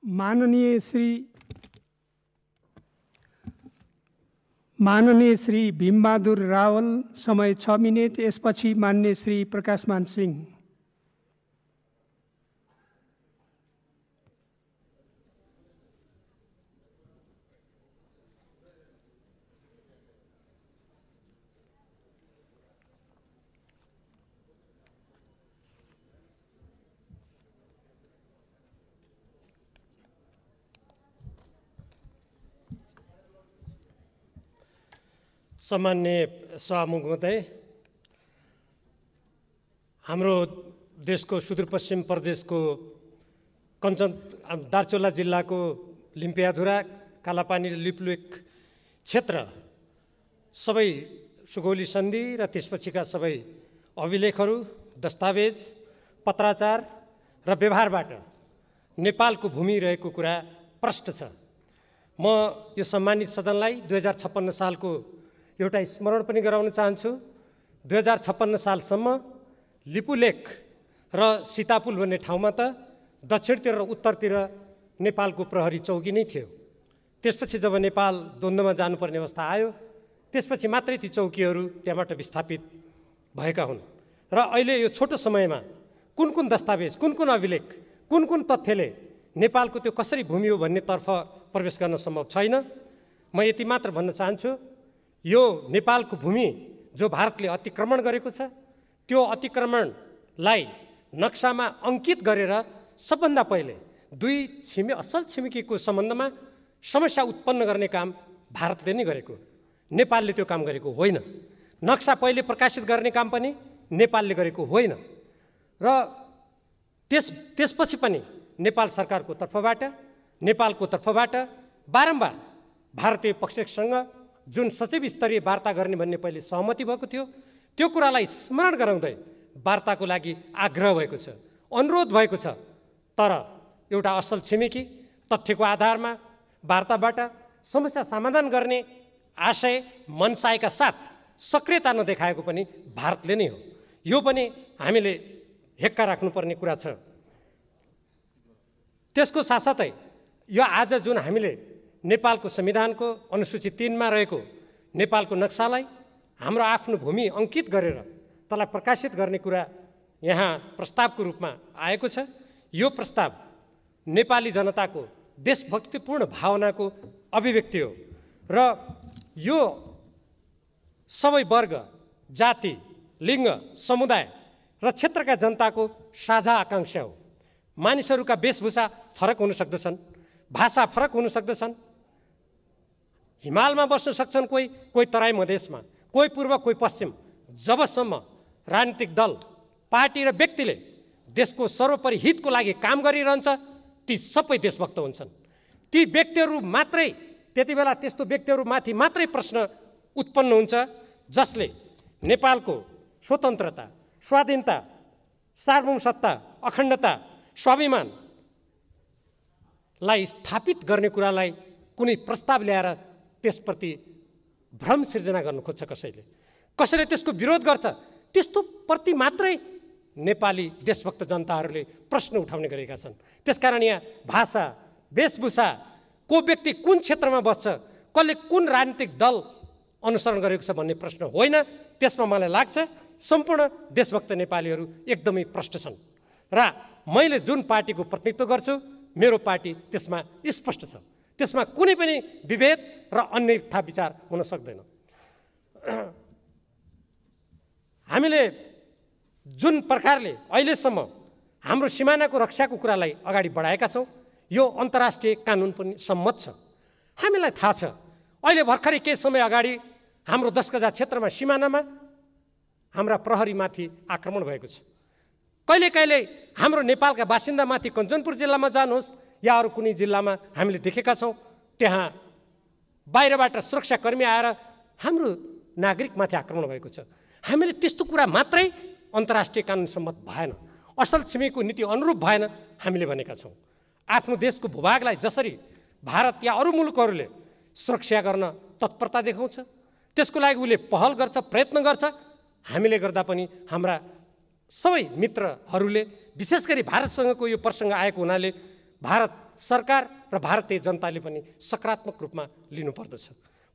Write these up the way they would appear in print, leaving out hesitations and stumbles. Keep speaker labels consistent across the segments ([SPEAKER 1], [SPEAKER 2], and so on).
[SPEAKER 1] माननीय श्री भीमबहादुर रावल, समय 6 मिनेट। यसपछि माननीय श्री प्रकाशमान सिंह।
[SPEAKER 2] सम्माननीय सभामुख महोदय, हाम्रो देशको सुदूरपश्चिम प्रदेशको कञ्चन दार्चुला जिल्लाको लिम्पियाधुरा, कालापानी र लिपुलेक क्षेत्र सबै सुगौली सन्धि र त्यसपछिका सबै अभिलेखहरू, दस्तावेज, पत्राचार र व्यवहारबाट नेपालको भूमि रहेको कुरा प्रष्ट छ। म यो सम्मानित सदनलाई 2056 सालको एउटा स्मरण पनि गराउन चाहन्छु। 2056 सालसम्म लिपुलेक र सीतापुल भन्ने ठाउँमा त दक्षिणतिर र उत्तरतिर नेपालको प्रहरी चौकी नै थियो। त्यसपछि जब नेपाल द्वन्द्वमा जानुपर्ने अवस्था आयो, त्यसपछि मात्रै ती चौकीहरू त्यहाँबाट विस्थापित भएका हुन्। र अहिले यो छोटो समयमा कुन कुन दस्तावेज, कुन कुन अभिलेख, कुन कुन तथ्यले नेपालको त्यो कसरी भूमि हो भन्नेतर्फ प्रवेश गर्न सम्भव छैन। म यति मात्र भन्न चाहन्छु, यो नेपालको भूमि जो भारतले अतिक्रमण गरेको छ, त्यो अतिक्रमणलाई नक्सामा अङ्कित गरेर सबभन्दा पहिले दुई असल छिमेकीको सम्बन्धमा समस्या उत्पन्न गर्ने काम भारतले नै गरेको, नेपालले त्यो काम गरेको होइन। नक्सा पहिले प्रकाशित गर्ने काम पनि नेपालले गरेको होइन। र त्यसपछि पनि नेपाल सरकारको तर्फबाट, नेपालको तर्फबाट बारम्बार भारतीय पक्षसँग जुन सचिव स्तरीय वार्ता गर्ने भन्ने पहिले सहमति भएको थियो, त्यो कुरालाई स्मरण गराउँदै वार्ताको लागि आग्रह भएको छ, अनुरोध भएको छ। तर एउटा असल छिमेकी तथ्यको आधारमा वार्ताबाट समस्या समाधान गर्ने आशय मनसायका साथ सक्रियता नदेखाएको पनि भारतले नै हो। यो पनि हामीले हेक्का राख्नुपर्ने कुरा छ। त्यसको साथसाथै यो आज जुन हामीले नेपालको संविधानको अनुसूची 3 मा रहेको नेपालको नक्सालाई हाम्रो आफ्नो भूमि अङ्कित गरेर त्यसलाई प्रकाशित गर्ने कुरा यहाँ प्रस्तावको रूपमा आएको छ। यो प्रस्ताव नेपाली जनताको देशभक्तिपूर्ण भावनाको अभिव्यक्ति हो र यो सबै वर्ग, जाति, लिङ्ग, समुदाय र क्षेत्रका जनताको साझा आकाङ्क्षा हो। मानिसहरूका वेशभूषा फरक हुन सक्दछन्, भाषा फरक हुन सक्दछन्, हिमालमा बस्न सक्छन् कोही तराई मधेसमा, कोही पूर्व, कोही पश्चिम। जबसम्म राजनीतिक दल, पार्टी र व्यक्तिले देशको सर्वोपरि हितको लागि काम गरिरहन्छ, ती सबै देशभक्त हुन्छन्। ती व्यक्तिहरू मात्रै, त्यति बेला त्यस्तो व्यक्तिहरूमाथि मात्रै प्रश्न उत्पन्न हुन्छ जसले नेपालको स्वतन्त्रता, स्वाधीनता, सार्वभौमसत्ता, अखण्डता, स्वाभिमानलाई स्थापित गर्ने कुरालाई कुनै प्रस्ताव ल्याएर त्यसप्रति भ्रम सिर्जना गर्नु खोज्छ कसैले त्यसको विरोध गर्छ। त्यस्तो प्रति मात्रै नेपाली देशभक्त जनताहरूले प्रश्न उठाउने गरेका छन्। त्यसकारण यहाँ भाषा, वेशभूषा, को व्यक्ति कुन क्षेत्रमा बस्छ, कसले कुन राजनीतिक दल अनुसरण गरेको छ भन्ने प्रश्न होइन। त्यसमा मलाई लाग्छ सम्पूर्ण देशभक्त नेपालीहरू एकदमै प्रष्ट छन् र मैले जुन पार्टीको प्रतिनिधित्व गर्छु, मेरो पार्टी त्यसमा स्पष्ट छ। त्यसमा कुनै पनि विभेद र अन्यथा विचार हुन सक्दैन। हामीले जुन प्रकारले अहिलेसम्म हाम्रो सिमानाको रक्षाको कुरालाई अगाडि बढाएका छौँ, यो अन्तर्राष्ट्रिय कानुन पनि सम्मत छ। हामीलाई थाहा छ अहिले भर्खरै केही समय अगाडि हाम्रो 10 गजा क्षेत्रमा, सिमानामा हाम्रा प्रहरीमाथि आक्रमण भएको छ। कहिले हाम्रो नेपालका बासिन्दामाथि कञ्चनपुर जिल्लामा जानुहोस् या अरू कुनै जिल्लामा हामीले देखेका छौँ, त्यहाँ बाहिरबाट सुरक्षाकर्मी आएर हाम्रो नागरिकमाथि आक्रमण भएको छ। हामीले त्यस्तो कुरा मात्रै अन्तर्राष्ट्रिय कानुन सम्मत भएन, असल छिमेकीको नीति अनुरूप भएन हामीले भनेका छौँ। आफ्नो देशको भूभागलाई जसरी भारत या अरू मुलुकहरूले सुरक्षा गर्न तत्परता देखाउँछ, त्यसको लागि उसले पहल गर्छ, प्रयत्न गर्छ। हामीले गर्दा पनि हाम्रा सबै मित्रहरूले, विशेष गरी भारतसँगको यो प्रसङ्ग आएको हुनाले भारत सरकार र भारतीय जनताले पनि सकारात्मक रूपमा लिनुपर्दछ।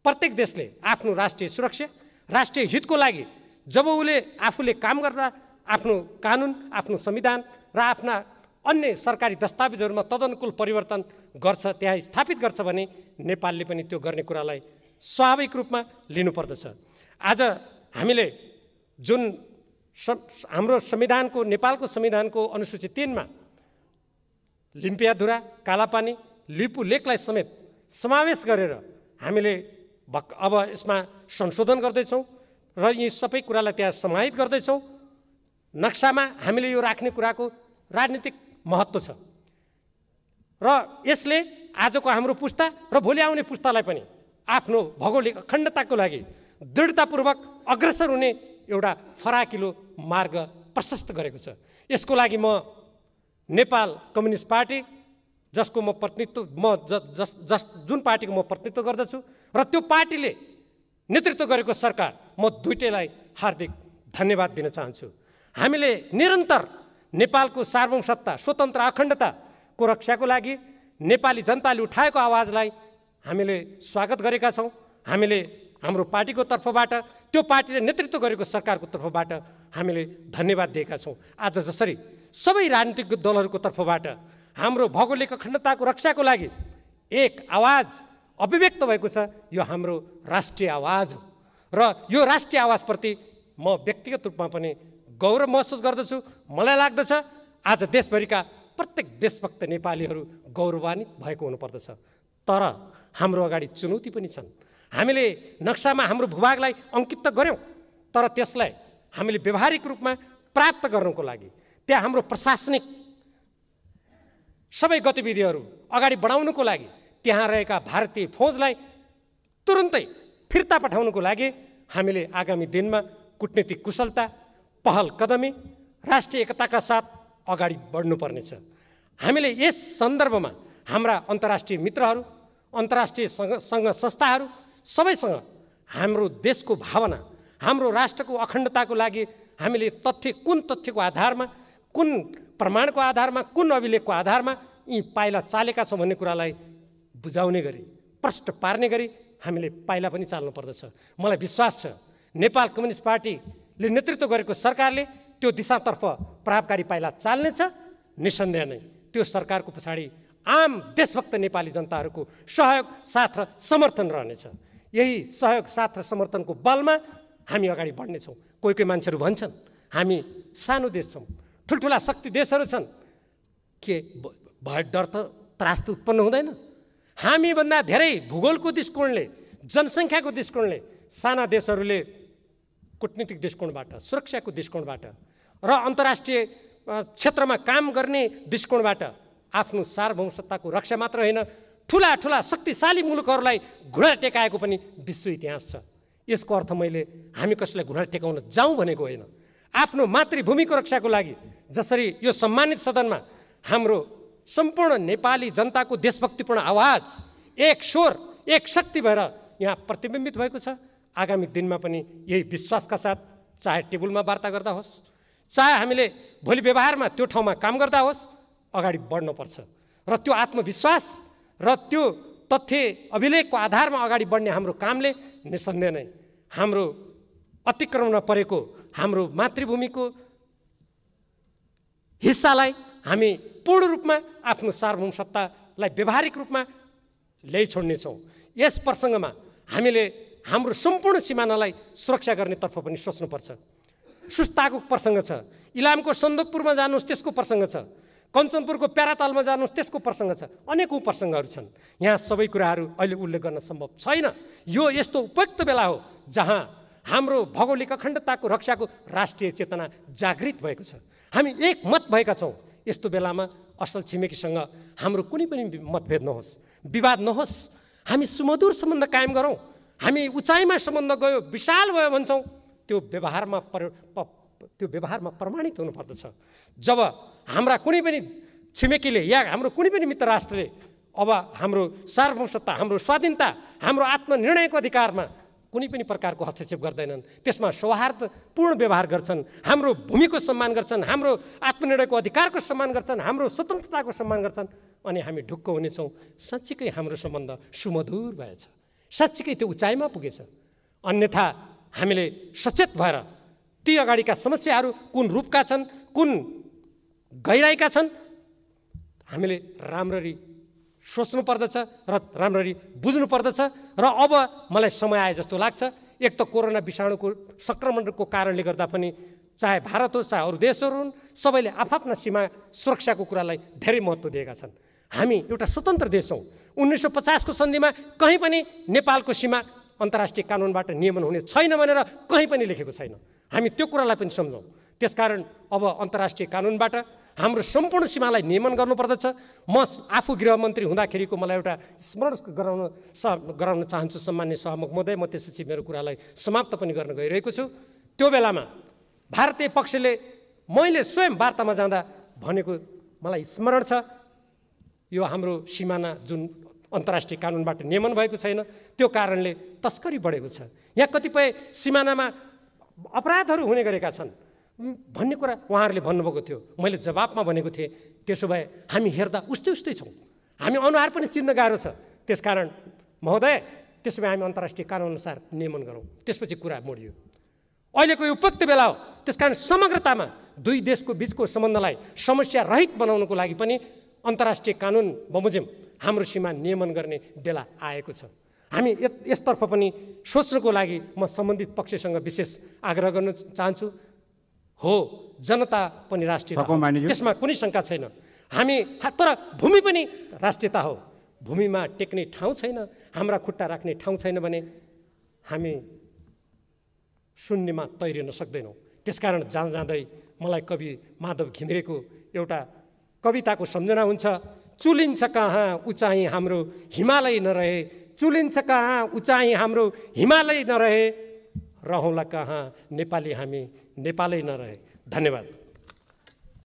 [SPEAKER 2] प्रत्येक देशले आफ्नो राष्ट्रिय सुरक्षा, राष्ट्रिय हितको लागि जब आफूले काम गर्दा आफ्नो कानुन, आफ्नो संविधान र आफ्ना अन्य सरकारी दस्तावेजहरूमा तदनुकूल परिवर्तन गर्छ, त्यहाँ स्थापित गर्छ भने नेपालले पनि त्यो गर्ने कुरालाई स्वाभाविक रूपमा लिनुपर्दछ। आज हामीले जुन हाम्रो संविधानको, नेपालको संविधानको अनुसूची 3 मा लिम्पियाधुरा, कालापानी, लिपु लेकलाई समेत समावेश गरेर हामीले अब यसमा संशोधन गर्दैछौँ र यी सबै कुरालाई त्यहाँ समाहित गर्दैछौँ। नक्सामा हामीले यो राख्ने कुराको राजनीतिक महत्त्व छ र यसले आजको हाम्रो पुस्ता र भोलि आउने पुस्तालाई पनि आफ्नो भौगोलिक अखण्डताको लागि दृढतापूर्वक अग्रसर हुने एउटा फराकिलो मार्ग प्रशस्त गरेको छ। यसको लागि म नेपाल कम्युनिस्ट पार्टी, जसको म प्रतिनिधित्व जुन पार्टीको म प्रतिनिधित्व गर्दछु र त्यो पार्टीले नेतृत्व गरेको सरकार, म दुईटैलाई हार्दिक धन्यवाद दिन चाहन्छु। हामीले निरन्तर नेपालको सार्वभौमसत्ता, स्वतन्त्र अखण्डताको रक्षाको लागि नेपाली जनताले उठाएको आवाजलाई हामीले स्वागत गरेका छौँ। हामीले हाम्रो पार्टीको तर्फबाट, त्यो पार्टीले नेतृत्व गरेको सरकारको तर्फबाट हामीले धन्यवाद दिएका छौँ। आज जसरी सबै राजनीतिक दलहरूको तर्फबाट हाम्रो भौगोलिक अखण्डताको रक्षाको लागि एक आवाज अभिव्यक्त भएको छ, यो हाम्रो राष्ट्रिय आवाज हो र यो राष्ट्रिय आवाजप्रति म व्यक्तिगत रूपमा पनि गौरव महसुस गर्दछु। मलाई लाग्दछ आज देशभरिका प्रत्येक देशभक्त नेपालीहरू गौरवान्वित भएको हुनुपर्दछ। तर हाम्रो अगाडि चुनौती पनि छन्। हामीले नक्सामा हाम्रो भूभागलाई अङ्कित त गऱ्यौँ, तर त्यसलाई हामीले व्यवहारिक रूपमा प्राप्त गर्नको लागि त्यहाँ हाम्रो प्रशासनिक सबै गतिविधिहरू अगाडि बढाउनको लागि त्यहाँ रहेका भारतीय फौजलाई तुरुन्तै फिर्ता पठाउनको लागि हामीले आगामी दिनमा कूटनीतिक कुशलता, पहल कदमी, राष्ट्रिय एकताका साथ अगाडि बढ्नुपर्नेछ। हामीले यस सन्दर्भमा हाम्रा अन्तर्राष्ट्रिय मित्रहरू, अन्तर्राष्ट्रिय सङ्घ संस्थाहरू सबैसँग हाम्रो देशको भावना, हाम्रो राष्ट्रको अखण्डताको लागि हामीले कुन तथ्यको आधारमा, कुन प्रमाणको आधारमा, कुन अभिलेखको आधारमा यी पाइला चालेका छौँ भन्ने कुरालाई बुझाउने गरी, प्रष्ट पार्ने गरी हामीले पाइला पनि चाल्नु पर्दछ। मलाई विश्वास छ नेपाल कम्युनिस्ट पार्टीले नेतृत्व गरेको सरकारले त्यो दिशातर्फ प्रभावकारी पाइला चाल्नेछ। निसन्देह नै त्यो सरकारको पछाडि आम देशभक्त नेपाली जनताहरूको सहयोग, साथ र समर्थन रहनेछ। यही सहयोग, साथ र समर्थनको बलमा हामी अगाडि बढ्नेछौँ। कोही मान्छेहरू भन्छन् हामी सानो देश छौँ, ठुल्ठुला शक्ति देशहरू छन्, के भय, डर त, त्रास त उत्पन्न हुँदैन? हामीभन्दा धेरै भूगोलको दृष्टिकोणले, जनसङ्ख्याको दृष्टिकोणले साना देशहरूले कूटनीतिक दृष्टिकोणबाट, सुरक्षाको दृष्टिकोणबाट र अन्तर्राष्ट्रिय क्षेत्रमा काम गर्ने दृष्टिकोणबाट आफ्नो सार्वभौमसत्ताको रक्षा मात्र होइन, ठुला ठुला शक्तिशाली मुलुकहरूलाई घुँडा टेकाएको पनि विश्व इतिहास छ। यसको अर्थ हामी कसैलाई घुँडा टेकाउन जाउँ भनेको होइन। आफ्नो मातृभूमिको रक्षाको लागि जसरी यो सम्मानित सदनमा हाम्रो सम्पूर्ण नेपाली जनताको देशभक्तिपूर्ण आवाज एक स्वर, एक शक्ति भएर यहाँ प्रतिबिम्बित भएको छ, आगामी दिनमा पनि यही विश्वासका साथ, चाहे टेबलमा वार्ता गर्दा होस्, चाहे हामीले भोलि व्यवहारमा त्यो ठाउँमा काम गर्दा होस्, अगाडि बढ्नुपर्छ। र त्यो आत्मविश्वास र त्यो तथ्य अभिलेखको आधारमा अगाडि बढ्ने हाम्रो कामले निसन्देह नै हाम्रो अतिक्रमण परेको हाम्रो मातृभूमिको हिस्सालाई हामी पूर्ण रूपमा आफ्नो सार्वभौमसत्तालाई व्यावहारिक रूपमा ल्याइ छोड्नेछौँ। यस प्रसङ्गमा हामीले हाम्रो सम्पूर्ण सिमानालाई सुरक्षा गर्नेतर्फ पनि सोच्नुपर्छ। सुस्ताको प्रसङ्ग छ, इलामको सन्दकपुरमा जानुहोस् त्यसको प्रसङ्ग छ, कञ्चनपुरको प्यारातालमा जानुहोस् त्यसको प्रसङ्ग छ, अनेकौँ प्रसङ्गहरू छन्। यहाँ सबै कुराहरू अहिले उल्लेख गर्न सम्भव छैन। यो यस्तो उपयुक्त बेला हो जहाँ हाम्रो भौगोलिक अखण्डताको रक्षाको राष्ट्रिय चेतना जागृत भएको छ। हामी एकमत भएका छौँ। यस्तो बेलामा असल छिमेकीसँग हाम्रो कुनै पनि मतभेद नहोस्, विवाद नहोस्, हामी सुमधुर सम्बन्ध कायम गरौँ। हामी उचाइमा सम्बन्ध गयो, विशाल भयो भन्छौँ, त्यो व्यवहारमा प्रमाणित हुनुपर्दछ। जब हाम्रा कुनै पनि छिमेकीले या हाम्रो कुनै पनि मित्र राष्ट्रले अब हाम्रो सार्वभौमसत्ता, हाम्रो स्वाधीनता, हाम्रो आत्मनिर्णयको अधिकारमा कुनै पनि प्रकारको हस्तक्षेप गर्दैनन्, त्यसमा सौहार्दपूर्ण व्यवहार गर्छन्, हाम्रो भूमिको सम्मान गर्छन्, हाम्रो आत्मनिर्णयको अधिकारको सम्मान गर्छन्, हाम्रो स्वतन्त्रताको सम्मान गर्छन्, अनि हामी ढुक्क हुनेछौँ। साँच्चीकै हाम्रो सम्बन्ध सुमधुर भएछ, साँच्चीकै त्यो उचाइमा पुगेछ। अन्यथा हामीले सचेत भएर ती अगाडिका समस्याहरू कुन रूपका छन्, कुन गहिराइका छन्, हामीले राम्ररी सोच्नु पर्दछ र राम्ररी बुझ्नु पर्दछ। र अब मलाई समय आए जस्तो लाग्छ। एक त कोरोना विषाणुको सङ्क्रमणको कारणले गर्दा पनि चाहे भारत होस् चाहे अरू देशहरू हुन्, सबैले आफ्ना सीमा सुरक्षाको कुरालाई धेरै महत्त्व दिएका छन्। हामी एउटा स्वतन्त्र देश हौँ। 1950 को सन्धिमा कहीँ पनि नेपालको सीमा अन्तर्राष्ट्रिय कानुनबाट नियमन हुने छैन भनेर कहीँ पनि लेखेको छैन। हामी त्यो कुरालाई पनि सम्झौँ। त्यसकारण अब अन्तर्राष्ट्रिय कानुनबाट हाम्रो सम्पूर्ण सीमालाई नियमन गर्नुपर्दछ। म आफू गृहमन्त्री हुँदाखेरिको मलाई एउटा स्मरण गराउन चाहन्छु सम्मान्य सभामुख महोदय। म त्यसपछि मेरो कुरालाई समाप्त पनि गर्न गइरहेको छु। त्यो बेलामा भारतीय पक्षले मैले स्वयं वार्तामा जाँदा भनेको मलाई स्मरण छ, यो हाम्रो सिमाना जुन अन्तर्राष्ट्रिय कानुनबाट नियमन भएको छैन, त्यो कारणले तस्करी बढेको छ, यहाँ कतिपय सिमानामा अपराधहरू हुने गरेका छन् भन्ने कुरा उहाँहरूले भन्नुभएको थियो। मैले जवाबमा भनेको थिएँ, त्यसो भए हामी हेर्दा उस्तै उस्तै छौँ, हामी अनुहार पनि चिन्न गाह्रो छ। त्यसकारण महोदय, त्यसो भए हामी अन्तर्राष्ट्रिय कानुनअनुसार नियमन गरौँ। त्यसपछि कुरा मोडियो। अहिलेको यो उपयुक्त बेला हो। त्यसकारण समग्रतामा दुई देशको बिचको सम्बन्धलाई समस्या रहित बनाउनको लागि पनि अन्तर्राष्ट्रिय कानुन बमोजिम हाम्रो सीमा नियमन गर्ने बेला आएको छ। हामी यसतर्फ पनि सोच्नको लागि म सम्बन्धित पक्षसँग विशेष आग्रह गर्न चाहन्छु। हो, जनता पनि राष्ट्रियता हो, त्यसमा कुनै शङ्का छैन। हामी तर भूमि पनि राष्ट्रियता हो। भूमिमा टेक्ने ठाउँ छैन, हाम्रा खुट्टा राख्ने ठाउँ छैन भने हामी शून्यमा तैरिन सक्दैनौँ। त्यसकारण जाँदै मलाई कवि माधव घिमिरेको एउटा कविताको सम्झना हुन्छ। चुलिन्छ कहाँ उचाइ हाम्रो हिमालय नरहे, चुलिन्छ कहाँ उचाइ हाम्रो हिमालय नरहे, रहौँला कहाँ नेपाली हामी नेपालै नरहे। धन्यवाद।